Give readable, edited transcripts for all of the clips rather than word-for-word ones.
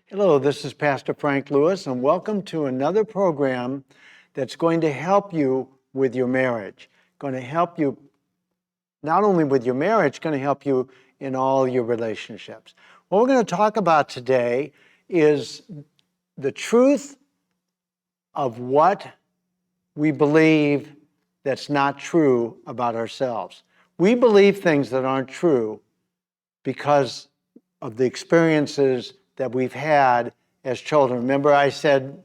Hello, this is Pastor Frank Lewis, and welcome to another program that's going to help you with your marriage. Going to help you not only with your marriage, going to help you in all your relationships. What we're going to talk about today is the truth of what we believe that's not true about ourselves. We believe things that aren't true because of the experiences that we've had as children. Remember, I said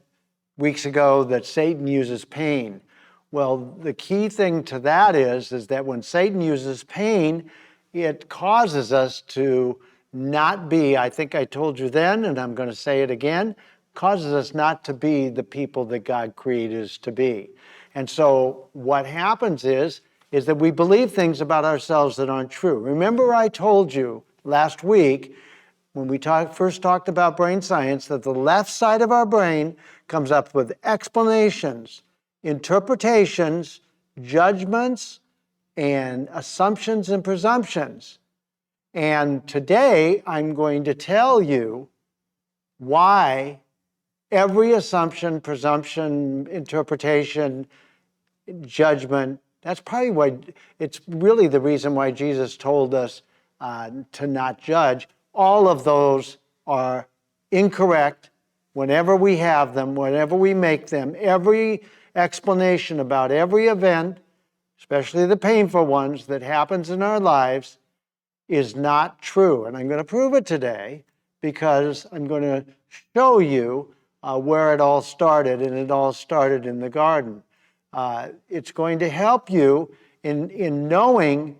weeks ago that Satan uses pain. Well, the key thing to that is that when Satan uses pain, it causes us to not be, I think I told you then, and I'm going to say it again, causes us not to be the people that God created us to be. And so what happens is that we believe things about ourselves that aren't true. Remember, I told you last week when we first talked about brain science that the left side of our brain comes up with explanations, interpretations, judgments, and assumptions and presumptions. And today I'm going to tell you why every assumption, presumption, interpretation, judgment, that's probably why, it's really the reason why Jesus told us to not judge. All of those are incorrect whenever we have them, whenever we make them. Every explanation about every event, especially the painful ones that happens in our lives, is not true. And I'm going to prove it today because I'm going to show you where it all started, and it all started in the garden. It's going to help you in knowing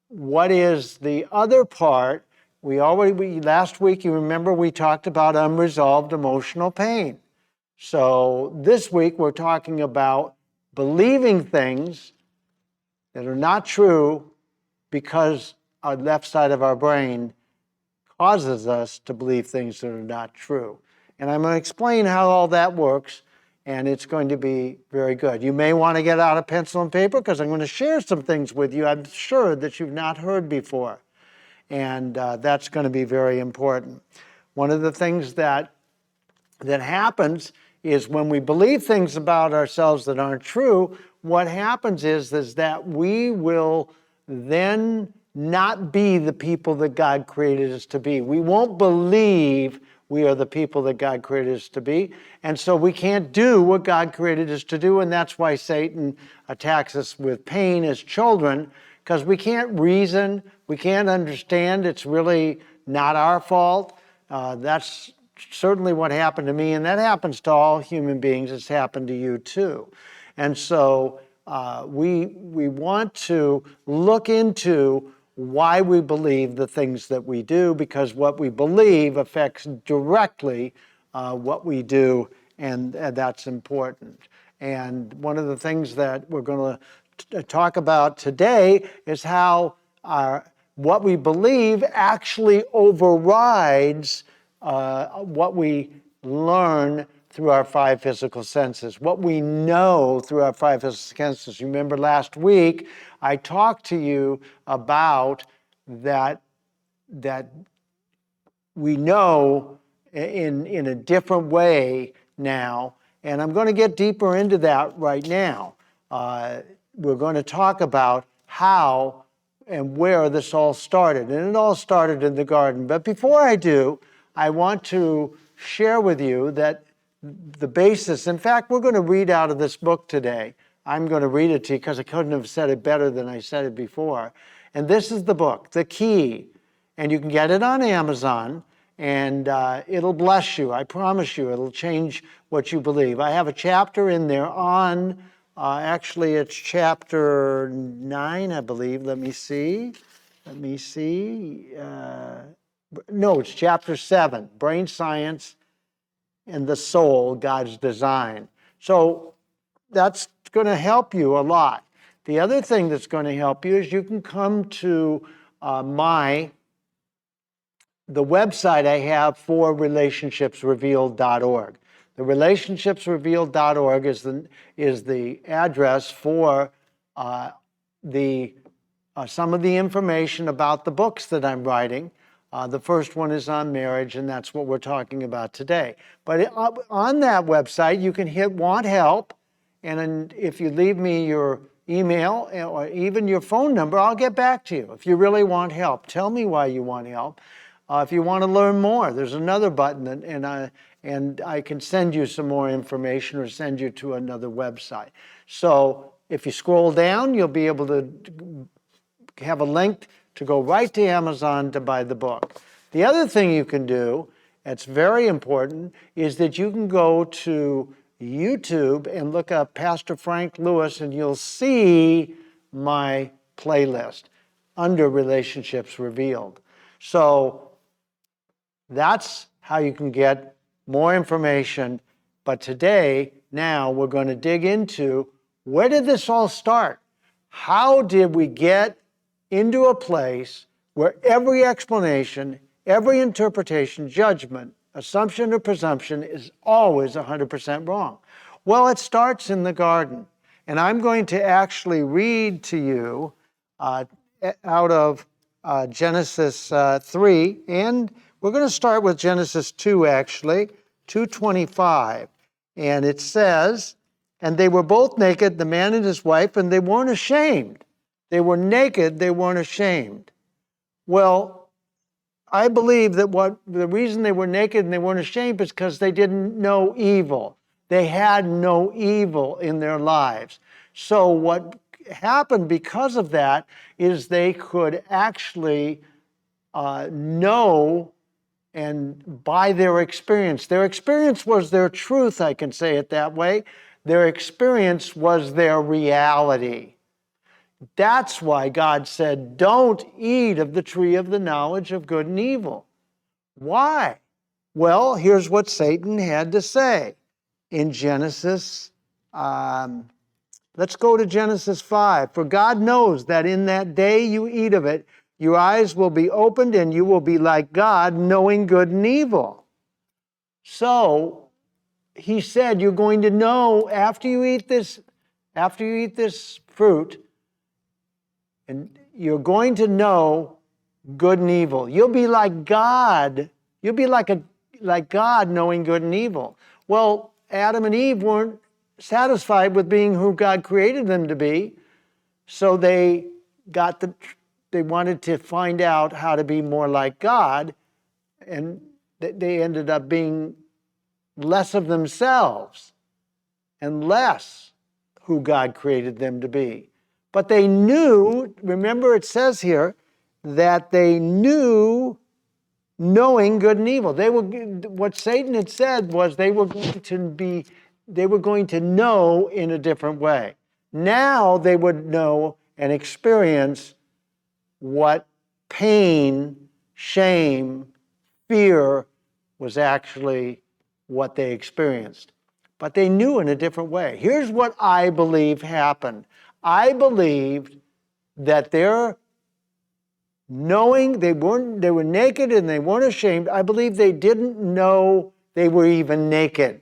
what is the other part. Last week, you remember we talked about unresolved emotional pain. So this week we're talking about believing things that are not true because our left side of our brain causes us to believe things that are not true. And I'm going to explain how all that works, and it's going to be very good. You may want to get out a pencil and paper because I'm going to share some things with you I'm sure that you've not heard before. And that's going to be very important. One of the things that happens is when we believe things about ourselves that aren't true, what happens is that we will then not be the people that God created us to be. We won't believe we are the people that God created us to be. And so we can't do what God created us to do. And that's why Satan attacks us with pain as children, because we can't reason, we can't understand. It's really not our fault. That's certainly what happened to me, and that happens to all human beings. It's happened to you too. And so we want to look into why we believe the things that we do, because what we believe affects directly what we do, and that's important. And one of the things that we're going to talk about today is how what we believe actually overrides what we learn through our five physical senses, what we know through our five physical senses. You remember last week I talked to you about that we know in a different way now, and I'm going to get deeper into that right now. We're going to talk about how and where this all started, and it all started in the garden. But before I do, I want to share with you that the basis, in fact, we're going to read out of this book today. I'm going to read it to you because I couldn't have said it better than I said it before. And this is the book, The Key. And you can get it on Amazon, and it'll bless you. I promise you, it'll change what you believe. I have a chapter in there on, actually it's chapter 9, I believe. Let me see. No, it's chapter 7, Brain Science and the Soul, God's Design. So that's going to help you a lot. The other thing that's going to help you is you can come to the website I have for relationshipsrevealed.org. The relationshipsrevealed.org is the address for some of the information about the books that I'm writing. The first one is on marriage, and that's what we're talking about today. But on that website, you can hit Want Help, and if you leave me your email or even your phone number, I'll get back to you. If you really want help, tell me why you want help. If you want to learn more, there's another button, and I can send you some more information or send you to another website. So if you scroll down, you'll be able to have a link to go right to Amazon to buy the book. The other thing you can do, that's very important, is that you can go to YouTube and look up Pastor Frank Lewis, and you'll see my playlist under Relationships Revealed. So that's how you can get more information. But today, now, we're going to dig into, where did this all start? How did we get into a place where every explanation, every interpretation, judgment, assumption, or presumption is always 100% wrong? Well, it starts in the garden. And I'm going to actually read to you out of Genesis 3, and we're going to start with Genesis 2, actually, 2:25. And it says, and they were both naked, the man and his wife, and they weren't ashamed. They were naked, they weren't ashamed. Well, I believe that the reason they were naked and they weren't ashamed is because they didn't know evil. They had no evil in their lives. So what happened because of that is they could actually know, and by their experience was their truth, I can say it that way. Their experience was their reality. That's why God said, don't eat of the tree of the knowledge of good and evil. Why? Well, here's what Satan had to say in Genesis. Let's go to Genesis 5. For God knows that in that day you eat of it, your eyes will be opened and you will be like God, knowing good and evil. So he said, you're going to know after you eat this fruit, and you're going to know good and evil. You'll be like God. You'll be like God, knowing good and evil. Well, Adam and Eve weren't satisfied with being who God created them to be, so they wanted to find out how to be more like God, and they ended up being less of themselves and less who God created them to be. But they knew, remember it says here, that they knew knowing good and evil. What Satan had said was they were going to know in a different way. Now they would know and experience what pain, shame, fear was actually what they experienced. But they knew in a different way. Here's what I believe happened. I believed that their knowing they were naked and they weren't ashamed, I believe they didn't know they were even naked.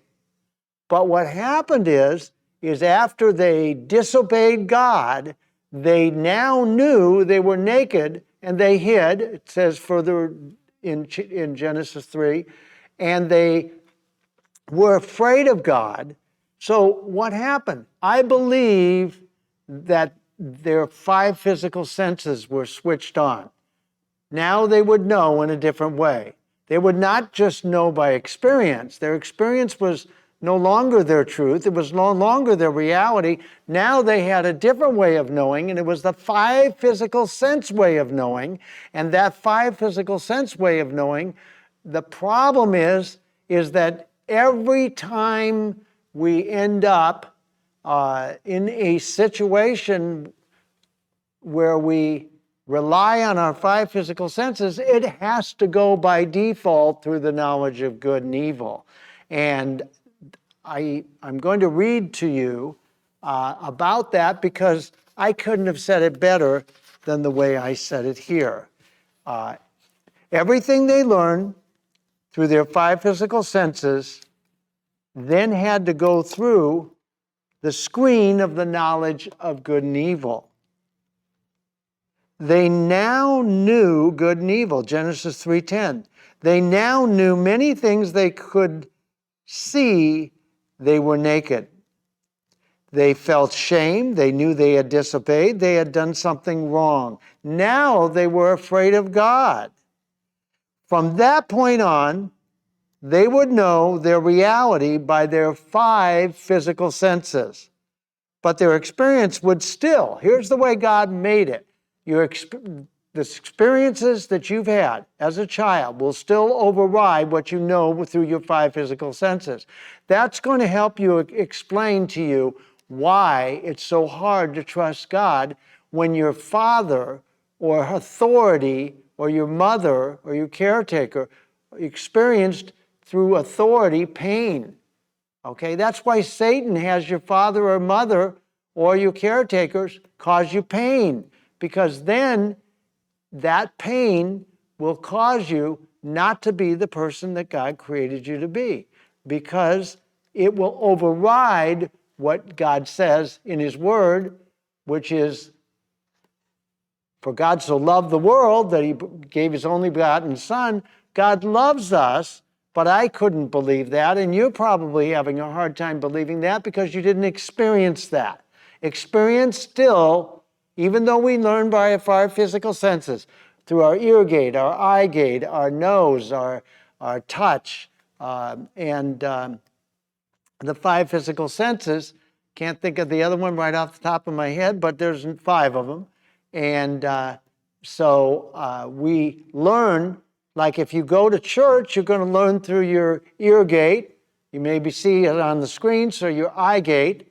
But what happened is after they disobeyed God, they now knew they were naked and they hid, it says further in Genesis 3, and they were afraid of God. So what happened? I believe that their 5 physical senses were switched on. Now they would know in a different way. They would not just know by experience. Their experience was no longer their truth. It was no longer their reality. Now they had a different way of knowing, and it was the 5 physical sense way of knowing. And that 5 physical sense way of knowing, the problem is that every time we end up in a situation where we rely on our 5 physical senses, it has to go by default through the knowledge of good and evil. And I'm going to read to you about that because I couldn't have said it better than the way I said it here. Everything they learned through their 5 physical senses then had to go through the screen of the knowledge of good and evil. They now knew good and evil, Genesis 3:10. They now knew many things they could see. They were naked. They felt shame. They knew they had disobeyed. They had done something wrong. Now they were afraid of God. From that point on, they would know their reality by their 5 physical senses. But their experience would still, here's the way God made it. The experiences that you've had as a child will still override what you know through your 5 physical senses. That's going to help you explain to you why it's so hard to trust God when your father or authority or your mother or your caretaker experienced through authority pain. Okay, that's why Satan has your father or mother or your caretakers cause you pain, because then that pain will cause you not to be the person that God created you to be, because it will override what God says in His Word, which is, for God so loved the world that He gave His only begotten Son. God loves us, but I couldn't believe that, and you're probably having a hard time believing that because you didn't experience that. Experience still, even though we learn by our physical senses, through our ear gate, our eye gate, our nose, our touch, and the 5 physical senses. Can't think of the other one right off the top of my head, but there's 5 of them. And so we learn, like if you go to church, you're going to learn through your ear gate. You maybe see it on the screen, so your eye gate.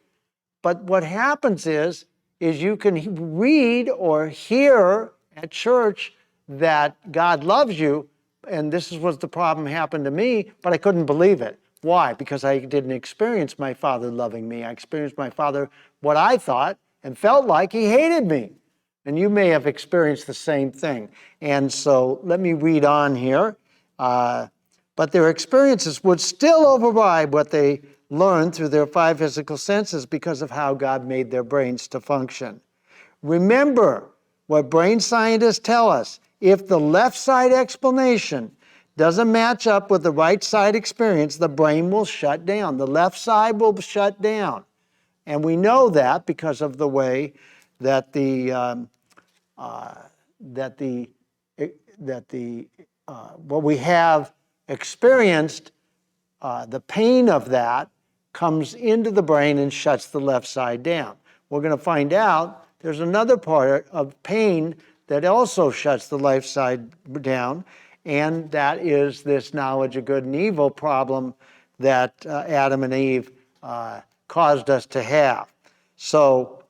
But what happens is you can read or hear at church that God loves you, and this is what the problem happened to me, but I couldn't believe it. Why? Because I didn't experience my Father loving me. I experienced my Father, what I thought and felt like He hated me. And you may have experienced the same thing. And so let me read on here. But their experiences would still override what they learned through their 5 physical senses because of how God made their brains to function. Remember what brain scientists tell us. If the left side explanation doesn't match up with the right side experience, the brain will shut down. The left side will shut down. And we know that because of the way that what we have experienced, the pain of that comes into the brain and shuts the left side down. We're going to find out there's another part of pain that also shuts the left side down, and that is this knowledge of good and evil problem that Adam and Eve caused us to have. So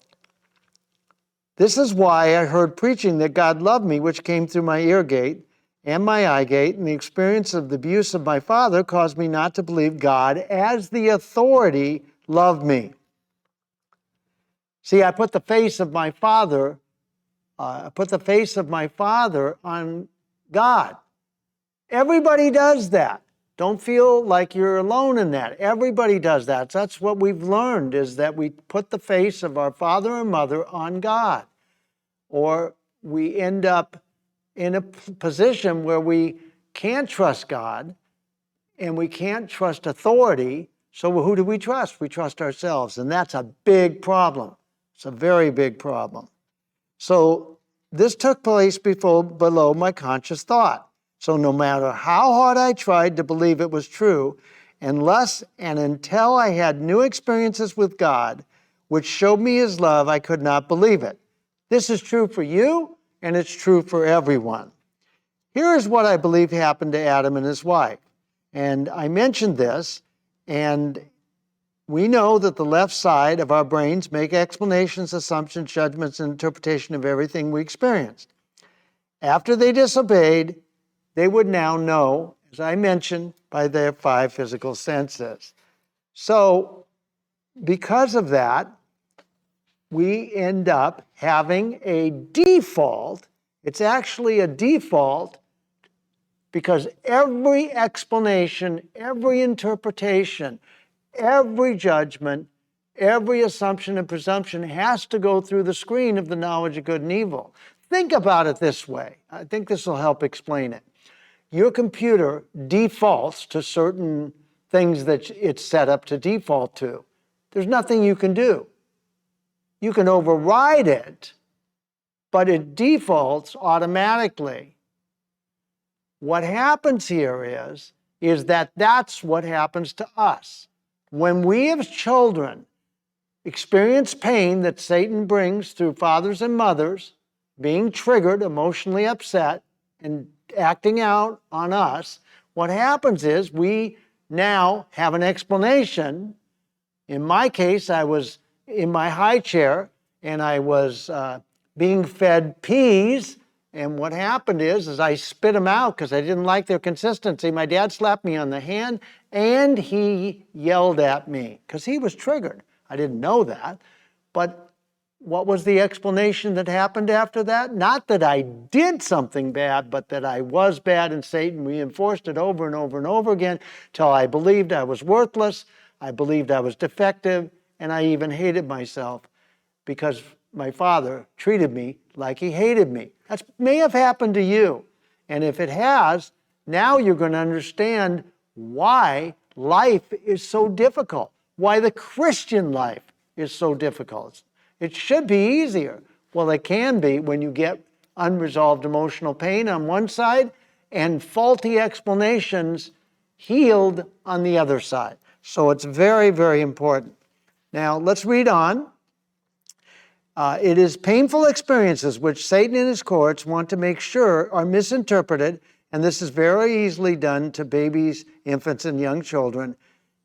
this is why I heard preaching that God loved me, which came through my ear gate and my eye gate, and the experience of the abuse of my father caused me not to believe God as the authority loved me. See, I put the face of my father on God. Everybody does that. Don't feel like you're alone in that. Everybody does that. That's what we've learned, is that we put the face of our father and mother on God. Or we end up in a position where we can't trust God and we can't trust authority. So who do we trust? We trust ourselves. And that's a big problem. It's a very big problem. So this took place below my conscious thought. So no matter how hard I tried to believe it was true, unless and until I had new experiences with God, which showed me His love, I could not believe it. This is true for you, and it's true for everyone. Here is what I believe happened to Adam and his wife. And I mentioned this, and we know that the left side of our brains make explanations, assumptions, judgments, and interpretation of everything we experienced. After they disobeyed, they would now know, as I mentioned, by their 5 physical senses. So, because of that, we end up having a default. It's actually a default because every explanation, every interpretation, every judgment, every assumption and presumption has to go through the screen of the knowledge of good and evil. Think about it this way. I think this will help explain it. Your computer defaults to certain things that it's set up to default to. There's nothing you can do. You can override it, but it defaults automatically. What happens here is that that's what happens to us. When we as children experience pain that Satan brings through fathers and mothers, being triggered, emotionally upset, and acting out on us, what happens is we now have an explanation. In my case, I was in my high chair and I was being fed peas, and what happened is I spit them out because I didn't like their consistency. My dad slapped me on the hand and he yelled at me because he was triggered. I didn't know that, but what was the explanation that happened after that? Not that I did something bad, but that I was bad, and Satan reinforced it over and over and over again till I believed I was worthless, I believed I was defective, and I even hated myself because my father treated me like he hated me. That may have happened to you. And if it has, now you're going to understand why life is so difficult, why the Christian life is so difficult. It should be easier. Well, it can be when you get unresolved emotional pain on one side and faulty explanations healed on the other side. So it's very, very important. Now, let's read on. It is painful experiences which Satan and his cohorts want to make sure are misinterpreted, and this is very easily done to babies, infants, and young children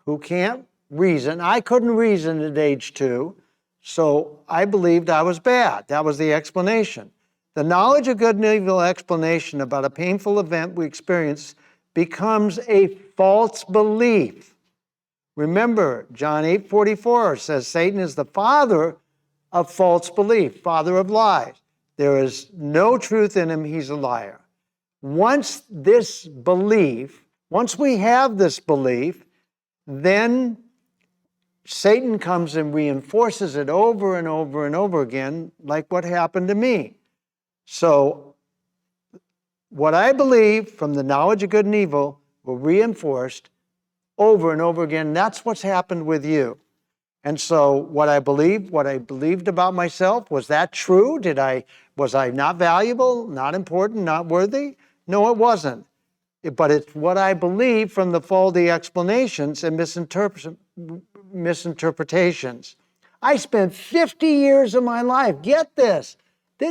who can't reason. I couldn't reason at age 2, so I believed I was bad. That was the explanation. The knowledge of good and evil explanation about a painful event we experience becomes a false belief. Remember, John 8:44 says Satan is the father of false belief, father of lies. There is no truth in him, he's a liar. Once we have this belief, then Satan comes and reinforces it over and over and over again, like what happened to me. So what I believe from the knowledge of good and evil were reinforced over and over again. That's what's happened with you. And so what I believed about myself, was that true? Was I not valuable, not important, not worthy? No, it wasn't. But it's what I believe from the faulty explanations and misinterpretations. I spent 50 years of my life, get this,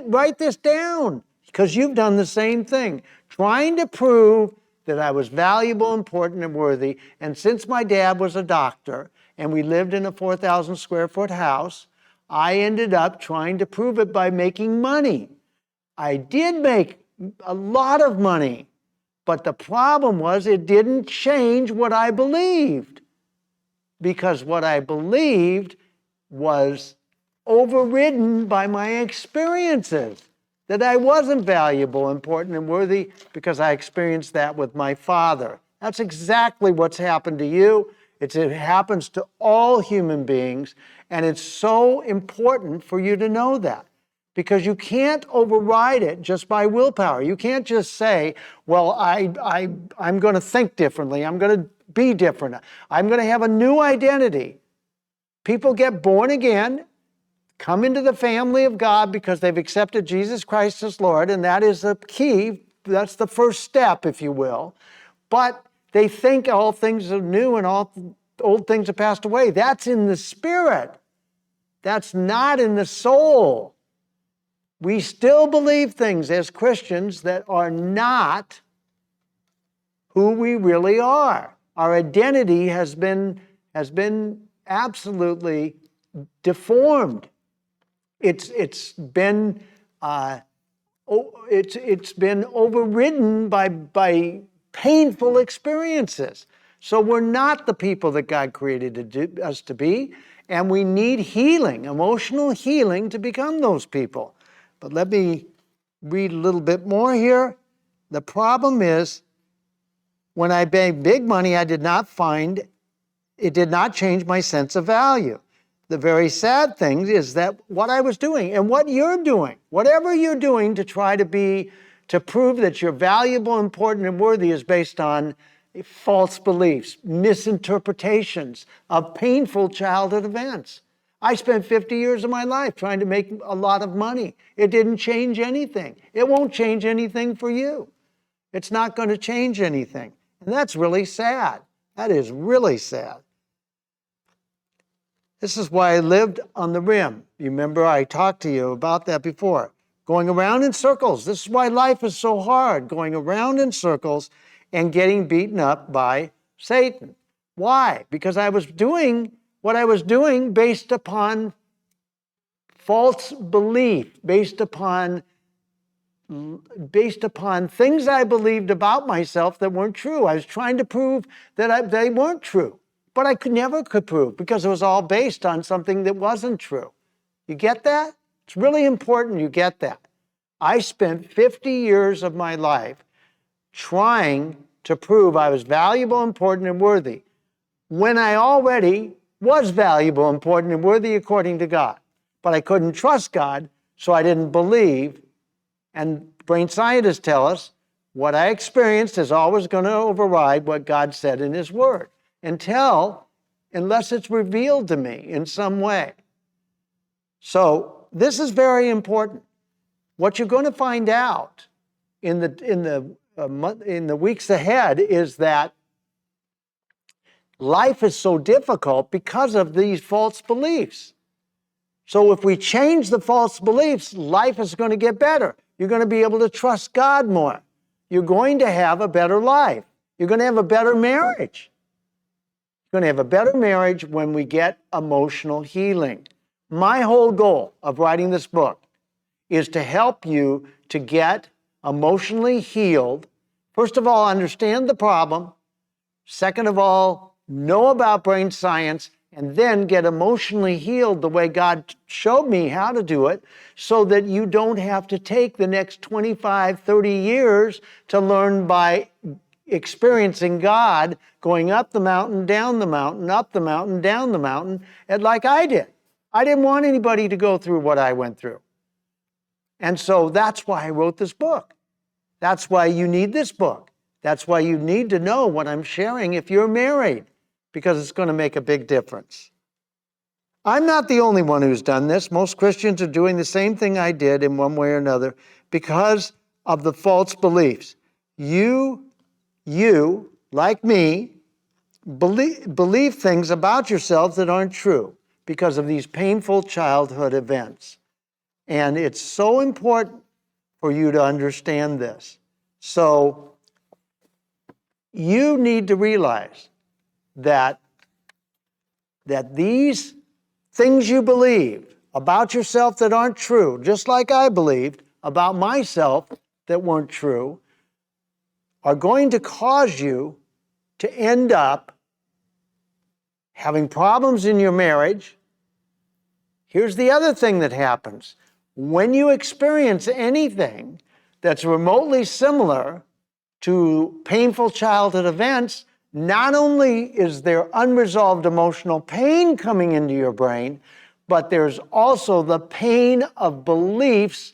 write this down, because you've done the same thing, trying to prove that I was valuable, important, and worthy. And since my dad was a doctor, and we lived in a 4,000 square foot house, I ended up trying to prove it by making money. I did make a lot of money, but the problem was it didn't change what I believed, because what I believed was overridden by my experiences, that I wasn't valuable, important, and worthy because I experienced that with my father. That's exactly what's happened to you. It happens to all human beings, and it's so important for you to know that, because you can't override it just by willpower. You can't just say, well, I'm going to think differently. I'm going to be different. I'm going to have a new identity. People get born again, come into the family of God because they've accepted Jesus Christ as Lord, and that is the key. That's the first step, if you will. But they think all things are new and all old things have passed away. That's in the spirit. That's not in the soul. We still believe things as Christians that are not who we really are. Our identity has been absolutely deformed. It's been overridden by painful experiences. So we're not the people that God created us to be, and we need healing, emotional healing, to become those people. But let me read a little bit more here. The problem is, when I made big money, it did not change my sense of value. the very sad thing is that what I was doing and what you're doing, whatever you're doing to try to prove that you're valuable, important, and worthy is based on false beliefs, misinterpretations of painful childhood events. I spent 50 years of my life trying to make a lot of money. It didn't change anything. It won't change anything for you. It's not going to change anything. And that's really sad. That is really sad. This is why I lived on the rim. You remember I talked to you about that before. Going around in circles. This is why life is so hard. Going around in circles and getting beaten up by Satan. Why? Because I was doing what I was doing based upon false belief, based upon things I believed about myself that weren't true. I was trying to prove that they weren't true, but I never could prove because it was all based on something that wasn't true. You get that? It's really important you get that. I spent 50 years of my life trying to prove I was valuable, important, and worthy when I already was valuable, important, and worthy according to God. But I couldn't trust God, so I didn't believe. And brain scientists tell us what I experienced is always going to override what God said in His Word unless it's revealed to me in some way. So this is very important. What you're going to find out in the weeks ahead is that life is so difficult because of these false beliefs. So if we change the false beliefs, life is going to get better. You're going to be able to trust God more. You're going to have a better life. You're going to have a better marriage. You're going to have a better marriage when we get emotional healing. My whole goal of writing this book is to help you to get emotionally healed. First of all, understand the problem. Second of all, know about brain science, and then get emotionally healed the way God showed me how to do it, so that you don't have to take the next 25, 30 years to learn by experiencing God going up the mountain, down the mountain, up the mountain, down the mountain, and like I did. I didn't want anybody to go through what I went through. And so that's why I wrote this book. That's why you need this book. That's why you need to know what I'm sharing if you're married, because it's going to make a big difference. I'm not the only one who's done this. Most Christians are doing the same thing I did in one way or another because of the false beliefs. You, like me, believe things about yourselves that aren't true because of these painful childhood events. And it's so important for you to understand this. So you need to realize that these things you believe about yourself that aren't true, just like I believed about myself that weren't true, are going to cause you to end up having problems in your marriage. Here's the other thing that happens. When you experience anything that's remotely similar to painful childhood events, not only is there unresolved emotional pain coming into your brain, but there's also the pain of beliefs,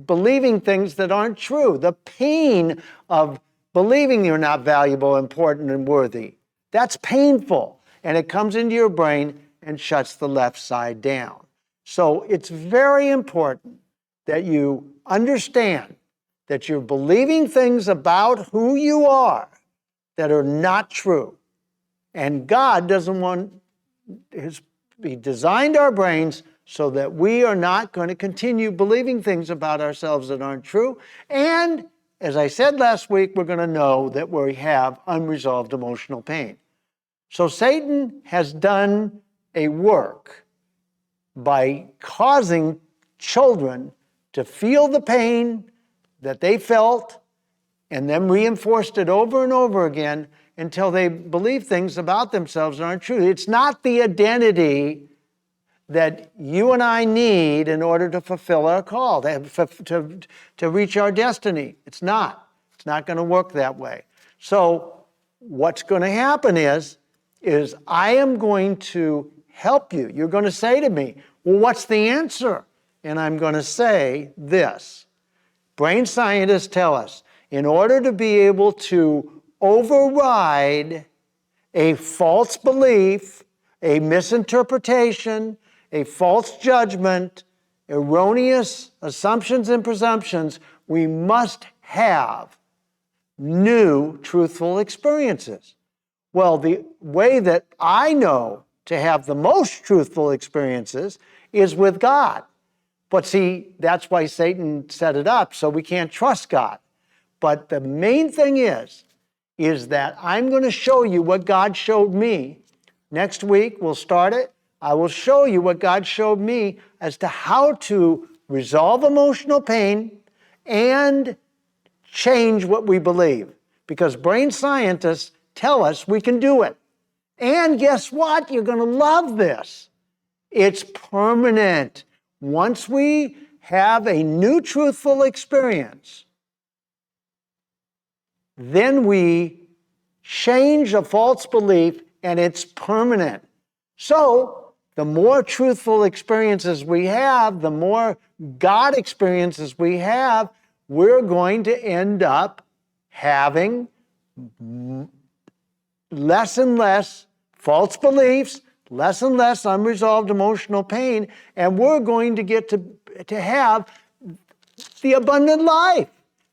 believing things that aren't true, the pain of believing you're not valuable, important, and worthy. That's painful, and it comes into your brain and shuts the left side down. So it's very important that you understand that you're believing things about who you are that are not true. And God doesn't want He designed our brains so that we are not going to continue believing things about ourselves that aren't true. And as I said last week, we're going to know that we have unresolved emotional pain. So Satan has done a work by causing children to feel the pain that they felt and then reinforced it over and over again until they believe things about themselves that aren't true. It's not the identity that you and I need in order to fulfill our call, to reach our destiny. It's not. It's not going to work that way. So what's going to happen is I am going to help you. You're going to say to me, well, what's the answer? And I'm going to say this. Brain scientists tell us, in order to be able to override a false belief, a misinterpretation, a false judgment, erroneous assumptions and presumptions, we must have new truthful experiences. Well, the way that I know to have the most truthful experiences is with God. But see, that's why Satan set it up, so we can't trust God. But the main thing is that I'm going to show you what God showed me. Next week, we'll start it. I will show you what God showed me as to how to resolve emotional pain and change what we believe. Because brain scientists tell us we can do it. And guess what? You're going to love this. It's permanent. Once we have a new truthful experience, then we change a false belief and it's permanent. So, the more truthful experiences we have, the more God experiences we have, we're going to end up having less and less false beliefs, less and less unresolved emotional pain, and we're going to get to have the abundant life.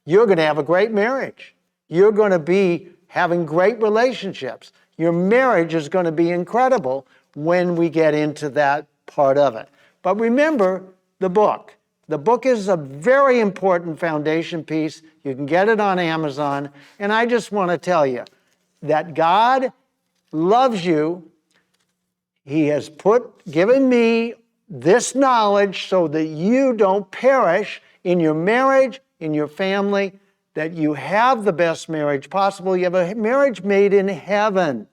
You're going to have a great marriage. You're going to be having great relationships. Your marriage is going to be incredible when we get into that part of it. But remember the book. The book is a very important foundation piece. You can get it on Amazon. And I just want to tell you that God loves you. He has given me this knowledge so that you don't perish in your marriage, in your family, that you have the best marriage possible. You have a marriage made in heaven.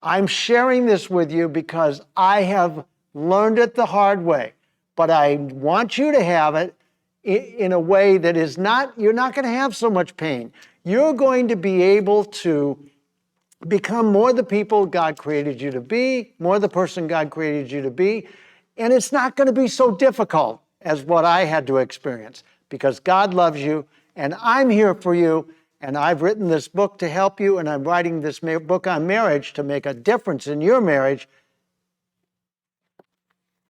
I'm sharing this with you because I have learned it the hard way, but I want you to have it in a way that is not, you're not going to have so much pain. You're going to be able to become more the people God created you to be, more the person God created you to be, and it's not going to be so difficult as what I had to experience because God loves you and I'm here for you. And I've written this book to help you, and I'm writing this book on marriage to make a difference in your marriage